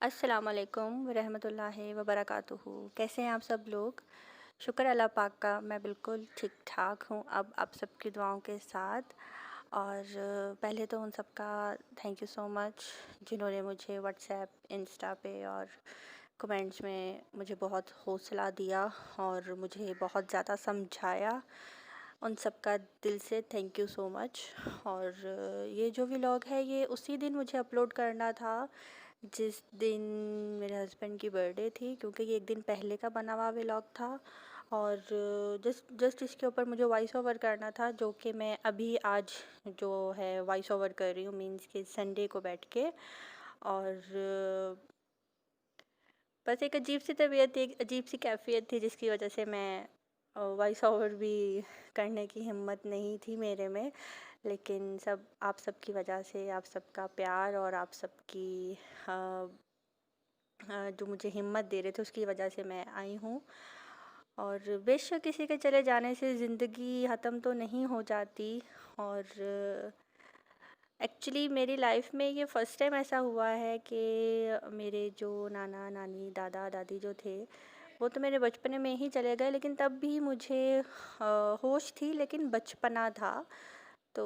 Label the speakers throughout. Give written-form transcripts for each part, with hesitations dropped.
Speaker 1: अस्सलामुअलैकुम रहमतुल्लाहि व बरकातुहू। कैसे हैं आप सब लोग? शुक्र अल्लाह पाक का, मैं बिल्कुल ठीक ठाक हूँ अब आप सबकी दुआओं के साथ। और पहले तो उन सबका थैंक यू सो मच जिन्होंने मुझे व्हाट्सएप इंस्टा पे और कमेंट्स में मुझे बहुत हौसला दिया और मुझे बहुत ज़्यादा समझाया। उन सबका दिल से थैंक यू सो मच। और ये जो व्लॉग है ये उसी दिन मुझे अपलोड करना था जिस दिन मेरे हस्बैंड की बर्थडे थी, क्योंकि ये एक दिन पहले का बना हुआ व्लॉग था। और जस्ट जस्ट इसके ऊपर मुझे वॉइस ओवर करना था, जो कि मैं अभी आज जो है वॉइस ओवर कर रही हूँ, मीन्स कि संडे को बैठ के। और बस एक अजीब सी तबीयत थी, एक अजीब सी कैफियत थी, जिसकी वजह से मैं वॉइस ओवर भी करने की हिम्मत नहीं थी मेरे में। लेकिन सब आप सबकी वजह से, आप सबका प्यार और आप सबकी जो मुझे हिम्मत दे रहे थे उसकी वजह से मैं आई हूँ। और बेशक किसी के चले जाने से ज़िंदगी ख़त्म तो नहीं हो जाती। और एक्चुअली मेरी लाइफ में ये फ़र्स्ट टाइम ऐसा हुआ है कि मेरे जो नाना नानी दादा दादी जो थे वो तो मेरे बचपने में ही चले गए, लेकिन तब भी मुझे होश थी, लेकिन बचपना था। तो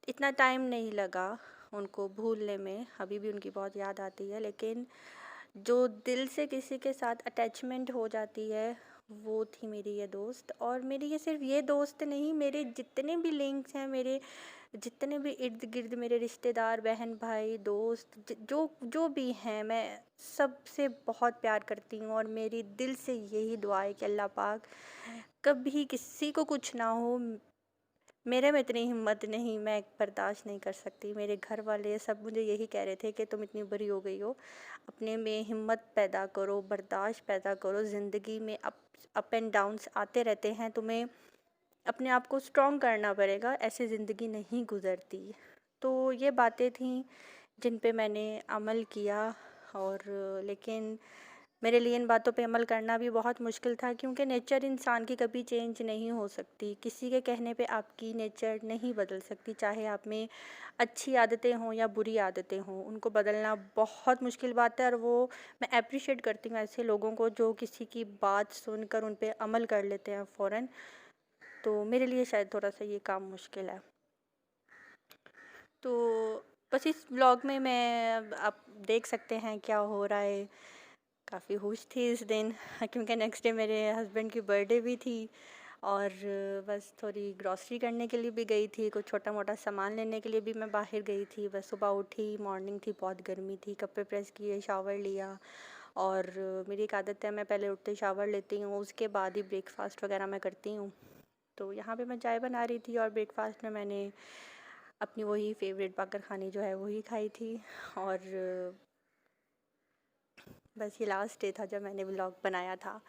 Speaker 1: इतना टाइम नहीं लगा उनको भूलने में, अभी भी उनकी बहुत याद आती है। लेकिन जो दिल से किसी के साथ अटैचमेंट हो जाती है वो थी मेरी ये दोस्त। और मेरी ये सिर्फ ये दोस्त नहीं, मेरे जितने भी लिंक्स हैं, मेरे जितने भी इर्द गिर्द मेरे रिश्तेदार, बहन भाई, दोस्त, जो जो भी हैं, मैं सबसे बहुत प्यार करती हूँ। और मेरी दिल से यही दुआ है कि अल्लाह पाक कभी किसी को कुछ ना हो। मेरे में इतनी हिम्मत नहीं, मैं बर्दाश्त नहीं कर सकती। मेरे घर वाले सब मुझे यही कह रहे थे कि तुम इतनी बड़ी हो गई हो, अपने में हिम्मत पैदा करो, बर्दाश्त पैदा करो। ज़िंदगी में अप एंड डाउन्स आते रहते हैं, तुम्हें अपने आप को स्ट्रॉन्ग करना पड़ेगा, ऐसे ज़िंदगी नहीं गुजरती। तो ये बातें थीं जिन पे मैंने अमल किया। और लेकिन मेरे लिए इन बातों पे अमल करना भी बहुत मुश्किल था, क्योंकि नेचर इंसान की कभी चेंज नहीं हो सकती। किसी के कहने पे आपकी नेचर नहीं बदल सकती, चाहे आप में अच्छी आदतें हों या बुरी आदतें हों, उनको बदलना बहुत मुश्किल बात है। और वो मैं अप्रिशिएट करती हूँ ऐसे लोगों को जो किसी की बात सुनकर उन पे अमल कर लेते हैं फ़ौरन। तो मेरे लिए शायद थोड़ा सा ये काम मुश्किल है। तो बस इस व्लॉग में मैं आप देख सकते हैं क्या हो रहा है। काफ़ी खुश थी इस दिन क्योंकि नेक्स्ट डे मेरे हस्बैंड की बर्थडे भी थी। और बस थोड़ी ग्रॉसरी करने के लिए भी गई थी, कुछ छोटा मोटा सामान लेने के लिए भी मैं बाहर गई थी। बस सुबह उठी, मॉर्निंग थी, बहुत गर्मी थी, कपड़े प्रेस किए, शावर लिया। और मेरी एक आदत है, मैं पहले उठते शावर लेती हूँ, उसके बाद ही ब्रेकफास्ट वगैरह मैं करती हूँ। तो यहाँ पे मैं चाय बना रही थी और ब्रेकफास्ट में मैंने अपनी वही फेवरेट बाकर खानी जो है वही खाई थी। और बस ये लास्ट डे था जब मैंने व्लॉग बनाया था।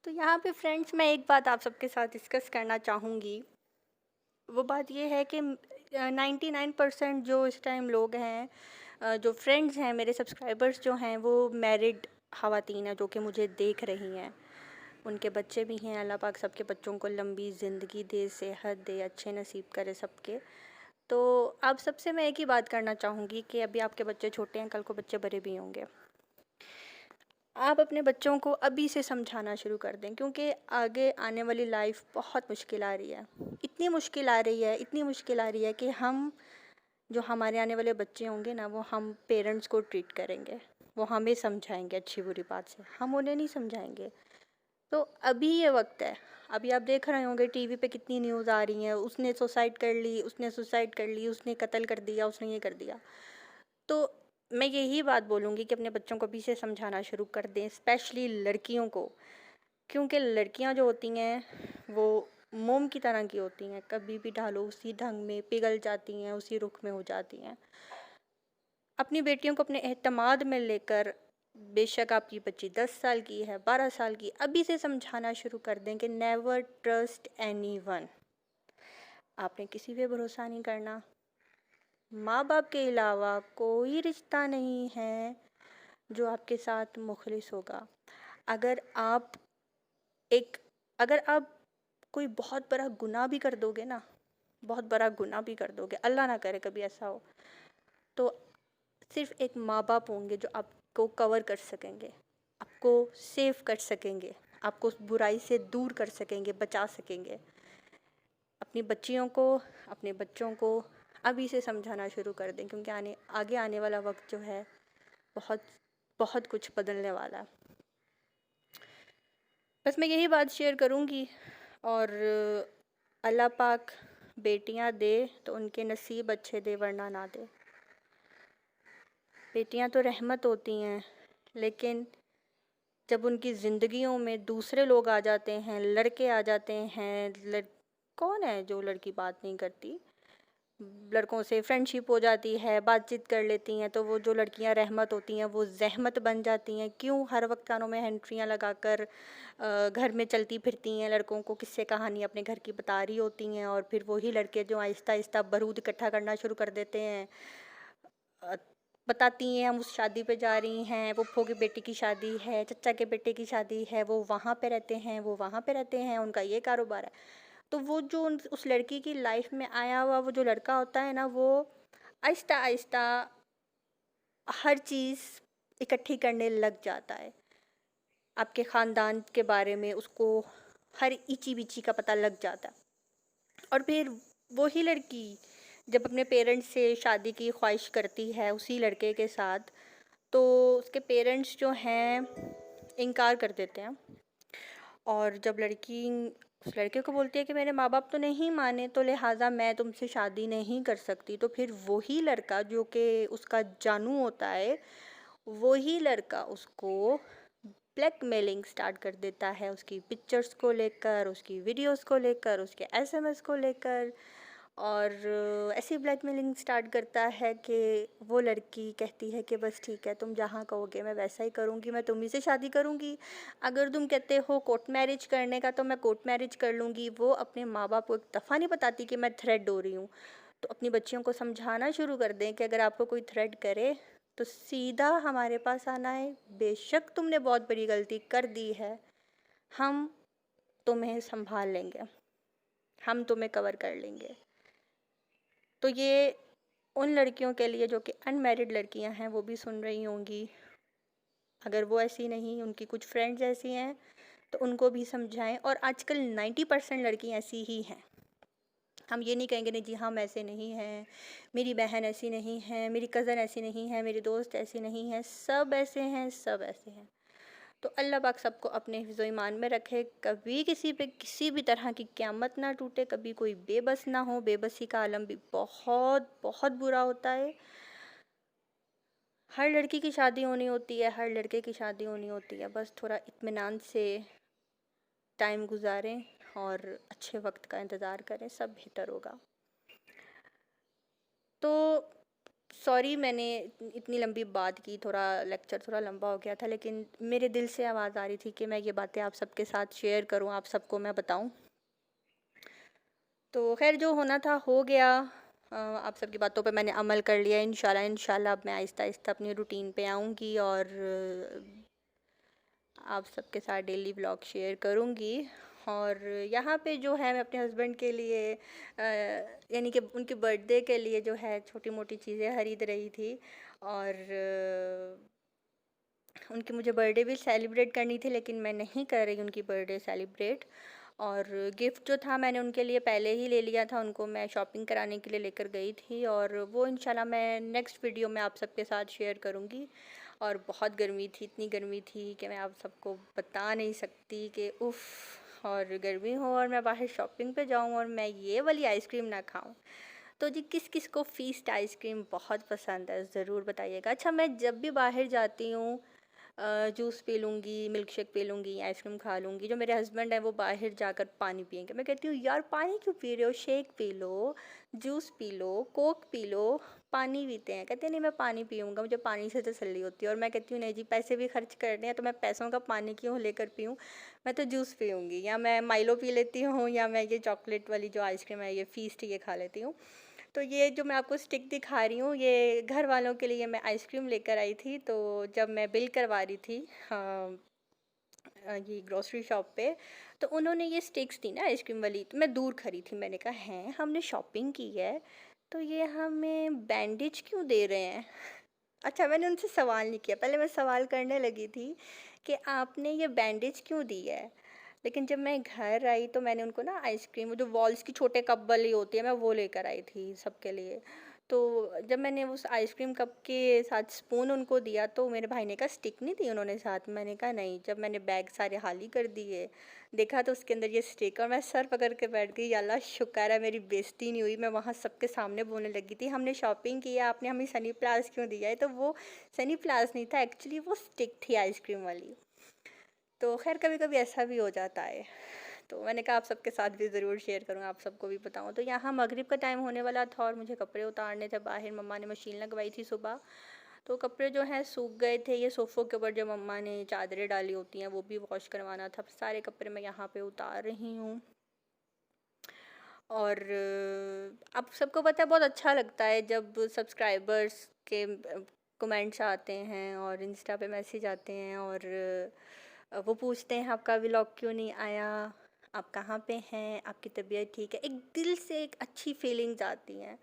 Speaker 1: तो यहाँ पे फ्रेंड्स मैं एक बात आप सबके साथ डिस्कस करना चाहूँगी। वो बात ये है कि 99% जो इस टाइम लोग हैं, जो फ्रेंड्स हैं, मेरे सब्सक्राइबर्स जो हैं, वो मैरिड ख़वातीन हैं जो कि मुझे देख रही हैं। उनके बच्चे भी हैं, अल्लाह पाक सबके बच्चों को लंबी ज़िंदगी दे, सेहत दे, अच्छे नसीब करे सबके। तो आप सबसे मैं एक ही बात करना चाहूँगी कि अभी आपके बच्चे छोटे हैं, कल को बच्चे बड़े भी होंगे। आप अपने बच्चों को अभी से समझाना शुरू कर दें, क्योंकि आगे आने वाली लाइफ बहुत मुश्किल आ रही है। इतनी मुश्किल आ रही है, इतनी मुश्किल आ रही है कि हम जो हमारे आने वाले बच्चे होंगे ना, वो हम पेरेंट्स को ट्रीट करेंगे, वो हमें समझाएंगे अच्छी बुरी बात से, हम उन्हें नहीं समझाएंगे। तो अभी ये वक्त है। अभी आप देख रहे होंगे टीवी पे कितनी न्यूज़ आ रही हैं, उसने सुसाइड कर ली, उसने सुसाइड कर ली, उसने कत्ल कर दिया, उसने ये कर दिया। तो मैं यही बात बोलूँगी कि अपने बच्चों को अभी से समझाना शुरू कर दें, स्पेशली लड़कियों को। क्योंकि लड़कियां जो होती हैं वो मोम की तरह की होती हैं, कभी भी डालो उसी ढंग में पिघल जाती हैं, उसी रुख में हो जाती हैं। अपनी बेटियों को अपने एतमाद में लेकर, बेशक आपकी बच्ची 10 साल की है, 12 साल की, अभी से समझाना शुरू कर दें कि नेवर ट्रस्ट एनीवन। आपने किसी पे भरोसा नहीं करना। माँ बाप के अलावा कोई रिश्ता नहीं है जो आपके साथ मुखलिस होगा। अगर आप एक अगर आप कोई बहुत बड़ा गुनाह भी कर दोगे ना, बहुत बड़ा गुनाह भी कर दोगे, अल्लाह ना करे कभी ऐसा हो, तो सिर्फ एक माँ बाप होंगे जो आपको कवर कर सकेंगे, आपको सेव कर सकेंगे, आपको उस बुराई से दूर कर सकेंगे, बचा सकेंगे। अपनी बच्चियों को, अपने बच्चों को अभी से समझाना शुरू कर दें, क्योंकि आगे आने वाला वक्त जो है बहुत बहुत कुछ बदलने वाला है। बस मैं यही बात शेयर करूँगी। और अल्लाह पाक बेटियां दे तो उनके नसीब अच्छे दे, वरना ना दे। बेटियां तो रहमत होती हैं, लेकिन जब उनकी ज़िंदगियों में दूसरे लोग आ जाते हैं, लड़के आ जाते हैं, कौन है जो लड़की बात नहीं करती, लड़कों से फ्रेंडशिप हो जाती है, बातचीत कर लेती हैं, तो वो जो लड़कियां रहमत होती हैं वो जहमत बन जाती हैं। क्यों हर वक्त कानों में हैंट्रियाँ लगाकर घर में चलती फिरती हैं, लड़कों को किस्से कहानी अपने घर की बता रही होती हैं, और फिर वही लड़के जो आहिस्ता आहिस्ता बारूद इकट्ठा करना शुरू कर देते हैं, बताती हैं हम उस शादी पे जा रही हैं, फूफो की बेटी की शादी है, चचा के बेटे की शादी है, वो वहाँ पे रहते हैं, वो वहाँ पे रहते हैं, उनका ये कारोबार है। तो वो जो उस लड़की की लाइफ में आया हुआ वो जो लड़का होता है ना, वो आहिस्ता आहिस्ता हर चीज़ इकट्ठी करने लग जाता है। आपके ख़ानदान के बारे में उसको हर इची बिची का पता लग जाता है। और फिर वही लड़की जब अपने पेरेंट्स से शादी की ख्वाहिश करती है उसी लड़के के साथ, तो उसके पेरेंट्स जो हैं इनकार कर देते हैं। और जब लड़की उस लड़के को बोलती है कि मेरे माँ बाप तो नहीं माने, तो लिहाजा मैं तुमसे शादी नहीं कर सकती, तो फिर वही लड़का जो कि उसका जानू होता है, वही लड़का उसको ब्लैकमेलिंग स्टार्ट कर देता है, उसकी पिक्चर्स को लेकर, उसकी वीडियोस को लेकर, उसके एसएमएस को लेकर। और ऐसी ब्लैकमेलिंग स्टार्ट करता है कि वो लड़की कहती है कि बस ठीक है, तुम जहाँ कहोगे मैं वैसा ही करूँगी, मैं तुम्ही से शादी करूँगी। अगर तुम कहते हो कोर्ट मैरिज करने का तो मैं कोर्ट मैरिज कर लूँगी। वो अपने माँ बाप को एक दफ़ा नहीं बताती कि मैं थ्रेड हो रही हूँ। तो अपनी बच्चियों को समझाना शुरू कर दें कि अगर आपको कोई थ्रेड करे तो सीधा हमारे पास आना है। बेशक तुमने बहुत बड़ी गलती कर दी है, हम तुम्हें संभाल लेंगे, हम तुम्हें कवर कर लेंगे। तो ये उन लड़कियों के लिए जो कि अनमैरिड लड़कियां हैं, वो भी सुन रही होंगी। अगर वो ऐसी नहीं, उनकी कुछ फ्रेंड्स ऐसी हैं, तो उनको भी समझाएं। और आजकल 90% लड़की ऐसी ही हैं। हम ये नहीं कहेंगे नहीं जी हम ऐसे नहीं हैं, मेरी बहन ऐसी नहीं है, मेरी कज़न ऐसी नहीं है, मेरी दोस्त ऐसी नहीं है, सब ऐसे हैं, सब ऐसे हैं। तो अल्लाह पाक सबको अपने हिफ्ज़ ईमान में रखे, कभी किसी पे किसी भी तरह की क़यामत ना टूटे, कभी कोई बेबस ना हो। बेबसी का आलम भी बहुत बहुत बुरा होता है। हर लड़की की शादी होनी होती है, हर लड़के की शादी होनी होती है, बस थोड़ा इत्मीनान से टाइम गुजारें और अच्छे वक्त का इंतज़ार करें, सब बेहतर होगा। तो सॉरी मैंने इतनी लंबी बात की, थोड़ा लेक्चर थोड़ा लंबा हो गया था, लेकिन मेरे दिल से आवाज़ आ रही थी कि मैं ये बातें आप सबके साथ शेयर करूं, आप सबको मैं बताऊं। तो खैर जो होना था हो गया। आप सबकी बातों पे मैंने अमल कर लिया। इंशाल्लाह अब मैं आहिस्ता आहिस्ता अपनी रूटीन पे आऊँगी और आप सबके साथ डेली व्लॉग शेयर करूँगी। और यहाँ पे जो है मैं अपने हस्बैंड के लिए यानी कि उनके बर्थडे के लिए जो है छोटी मोटी चीज़ें खरीद रही थी। और उनकी मुझे बर्थडे भी सेलिब्रेट करनी थी, लेकिन मैं नहीं कर रही उनकी बर्थडे सेलिब्रेट। और गिफ्ट जो था मैंने उनके लिए पहले ही ले लिया था, उनको मैं शॉपिंग कराने के लिए लेकर गई थी, और वो इंशाल्लाह मैं नेक्स्ट वीडियो में आप सबके साथ शेयर करूँगी। और बहुत गर्मी थी, इतनी गर्मी थी कि मैं आप सबको बता नहीं सकती कि उफ़, और गर्मी हो और मैं बाहर शॉपिंग पे जाऊँ और मैं ये वाली आइसक्रीम ना खाऊँ। तो जी किस किस को फ़ीस्ट आइसक्रीम बहुत पसंद है, ज़रूर बताइएगा। अच्छा, मैं जब भी बाहर जाती हूँ जूस पी लूँगी, मिल्क शेक पी लूँगी, आइसक्रीम खा लूँगी। जो मेरे हस्बैंड हैं वो बाहर जाकर पानी पिएंगे। मैं कहती हूँ यार पानी क्यों पी रहे हो, shake P low, juice P low, Coke P low, पानी पीते हैं। कहते हैं नहीं मैं पानी पीऊँगा, मुझे पानी से तसल्ली होती है। और मैं कहती हूँ नहीं जी पैसे भी खर्च करने हैं तो मैं पैसों का पानी क्यों लेकर पीऊँ, मैं तो जूस पीऊँगी, या मैं माइलो पी लेती हूँ, या मैं ये चॉकलेट वाली जो आइसक्रीम है ये फ़ीस्ट ये खा लेती हूँ। तो ये जो मैं आपको स्टिक दिखा रही हूँ, ये घर वालों के लिए मैं आइसक्रीम लेकर आई थी। तो जब मैं बिल करवा रही थी ये ग्रोसरी शॉप पे, तो उन्होंने ये स्टिक्स थी ना आइसक्रीम वाली, तो मैं दूर खड़ी थी। मैंने कहा हैं हमने शॉपिंग की है तो ये हमें बैंडेज क्यों दे रहे हैं। अच्छा, मैंने उनसे सवाल नहीं किया, पहले मैं सवाल करने लगी थी कि आपने ये बैंडेज क्यों दी है? लेकिन जब मैं घर आई तो मैंने उनको ना आइसक्रीम, वो जो वॉल्स की छोटे कप वाली होती है, मैं वो लेकर आई थी सबके लिए। तो जब मैंने उस आइसक्रीम कप के साथ स्पून उनको दिया तो मेरे भाई ने कहा स्टिक नहीं दी उन्होंने साथ में? मैंने कहा नहीं। जब मैंने बैग सारे खाली कर दिए, देखा तो उसके अंदर ये स्टिक, और मैं सर पकड़ के बैठ गई, या अल्लाह शुक्र है मेरी बेइज्जती नहीं हुई। मैं वहाँ सबके सामने बोलने लगी थी हमने शॉपिंग की है, आपने हमें सनी प्लास क्यों दिया है? तो वो सनी प्लास नहीं था एक्चुअली, वो स्टिक थी आइसक्रीम वाली। तो खैर कभी कभी ऐसा भी हो जाता है। तो मैंने कहा आप सबके साथ भी ज़रूर शेयर करूँ, आप सबको भी बताऊँ। तो यहाँ मगरिब का टाइम होने वाला था और मुझे कपड़े उतारने थे बाहर, मम्मा ने मशीन लगवाई थी सुबह। तो कपड़े जो हैं सूख गए थे, ये सोफ़ों के ऊपर जो मम्मा ने चादरें डाली होती हैं वो भी वॉश करवाना था। सारे कपड़े मैं यहाँ पे उतार रही हूँ। और आप सबको पता है बहुत अच्छा लगता है जब सब्सक्राइबर्स के कमेंट्स आते हैं और इंस्टा पे मैसेज आते हैं, और वो पूछते हैं आपका व्लॉग क्यों नहीं आया, आप कहाँ पे हैं, आपकी तबीयत ठीक है। एक दिल से एक अच्छी फीलिंग्स आती हैं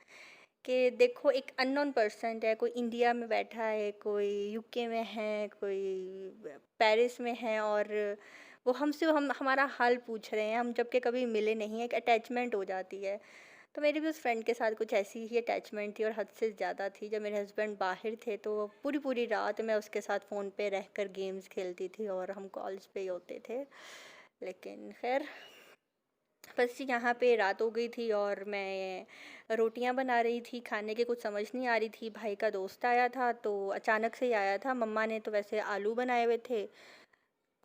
Speaker 1: कि देखो एक अननोन पर्सन है, कोई इंडिया में बैठा है, कोई यूके में है, कोई पेरिस में है, और वो हमसे हम हमारा हाल पूछ रहे हैं, हम जबकि कभी मिले नहीं हैं, एक अटैचमेंट हो जाती है। तो मेरी भी उस फ्रेंड के साथ कुछ ऐसी ही अटैचमेंट थी, और हद से ज़्यादा थी। जब मेरे हस्बैंड बाहर थे तो पूरी पूरी रात मैं उसके साथ फ़ोन पे रहकर गेम्स खेलती थी और हम कॉल्स पे ही होते थे। लेकिन खैर बस यहाँ पे रात हो गई थी और मैं रोटियां बना रही थी, खाने की कुछ समझ नहीं आ रही थी। भाई का दोस्त आया था तो अचानक से ही आया था। मम्मा ने तो वैसे आलू बनाए हुए थे,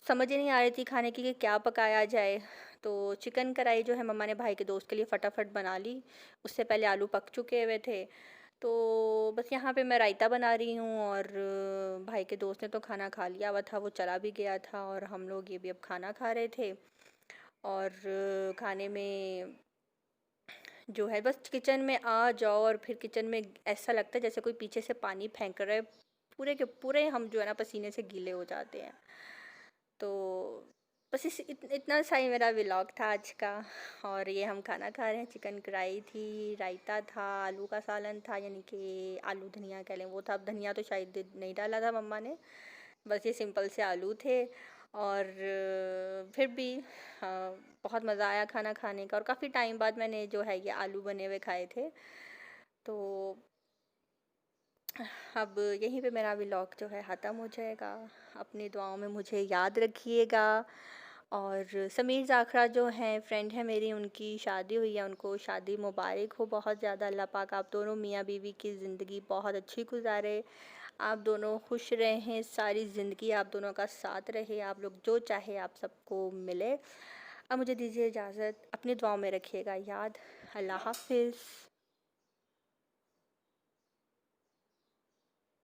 Speaker 1: समझ ही नहीं आ रही थी खाने की कि क्या पकाया जाए। तो चिकन कढ़ाई जो है मम्मा ने भाई के दोस्त के लिए फटाफट बना ली, उससे पहले आलू पक चुके हुए थे। तो बस यहाँ पे मैं रायता बना रही हूँ, और भाई के दोस्त ने तो खाना खा लिया हुआ था, वो चला भी गया था, और हम लोग ये भी अब खाना खा रहे थे। और खाने में जो है बस किचन में आ जाओ और फिर किचन में ऐसा लगता है जैसे कोई पीछे से पानी फेंक रहा है, पूरे के पूरे हम जो है ना पसीने से गीले हो जाते हैं। तो बस इतना सा ही मेरा व्लॉग था आज का। और ये हम खाना खा रहे हैं, चिकन कढ़ाई थी, रायता था, आलू का सालन था, यानी कि आलू धनिया कह लें वो था। अब धनिया तो शायद नहीं डाला था मम्मा ने, बस ये सिंपल से आलू थे। और फिर भी बहुत मज़ा आया खाना खाने का, और काफ़ी टाइम बाद मैंने जो है ये आलू बने हुए खाए थे। तो अब यहीं पे मेरा व्लॉग जो है ख़त्म हो जाएगा। अपनी दुआओं में मुझे याद रखिएगा। और समीर ज़ाखरा जो हैं फ्रेंड है मेरी, उनकी शादी हुई है, उनको शादी मुबारक हो बहुत ज़्यादा। अल्लाह पाक आप दोनों मियाँ बीवी की ज़िंदगी बहुत अच्छी गुजारे, आप दोनों खुश रहें, सारी ज़िंदगी आप दोनों का साथ रहे, आप लोग जो चाहे आप सबको मिले। अब मुझे दीजिए इजाज़त, अपनी दुआओं में रखिएगा याद। अल्लाह हाफ़िज़।